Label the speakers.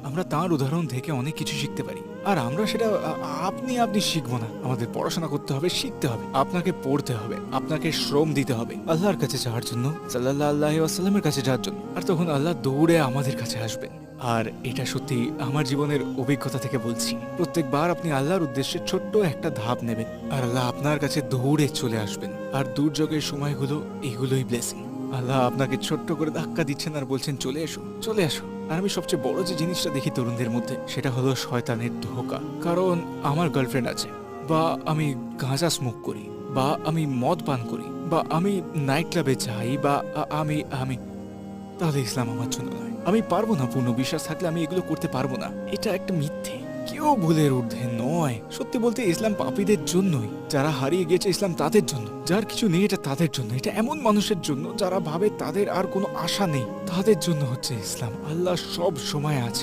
Speaker 1: আমরা তার উদাহরণ থেকে অনেক কিছু শিখতে পারি, আর আমরা সেটা আপনি আপনি শিখবো না। আমাদের পড়াশোনা করতে হবে, শিখতে হবে, আপনাকে পড়তে হবে, আপনাকে শ্রম দিতে হবে আল্লাহর কাছে যাওয়ার জন্য, সাল্লাল্লাহু আলাইহি ওয়াসাল্লামের কাছে যাওয়ার জন্য। আর তখন আল্লাহ দৌড়ে আমাদের কাছে আসবেন। আর এটা সত্যি আমার জীবনের অভিজ্ঞতা থেকে বলছি, প্রত্যেকবার আপনি আল্লাহর উদ্দেশ্যে ছোট্ট একটা ধাপ নেবেন আর আল্লাহ আপনার কাছে দৌড়ে চলে আসবেন। আর দুর্যোগের সময়গুলো এগুলোই ব্লেসিং। আল্লাহ আপনাকে ছোট্ট করে ধাক্কা দিচ্ছেন আর বলছেন চলে এসো, চলে আসো। আর আমি সবচেয়ে বড় যে জিনিসটা দেখি তরুণদের মধ্যে, সেটা হলো শয়তানের ধোঁকা। কারণ আমার গার্লফ্রেন্ড আছে, বা আমি গাঁজা স্মোক করি, বা আমি মদ পান করি, বা আমি নাইট ক্লাবে যাই, বা আমি আমি তাহলে ইসলাম আমার জন্য নয়। আমি পারবো না, পূর্ণ বিশ্বাস থাকলে আমি এগুলো করতে পারবো না। এটা একটা মিথ্যে, কেউ ভুলের ঊর্ধ্বে নয়। সত্যি বলতে ইসলাম পাপীদের জন্যই, যারা হারিয়ে গেছে ইসলাম তাদের জন্য, যার কিছু নেই এটা তাদের জন্য, এটা এমন মানুষের জন্য যারা ভাবে তাদের আর কোনো আশা নেই, তাদের জন্য হচ্ছে ইসলাম। আল্লাহ সব সময় আছে।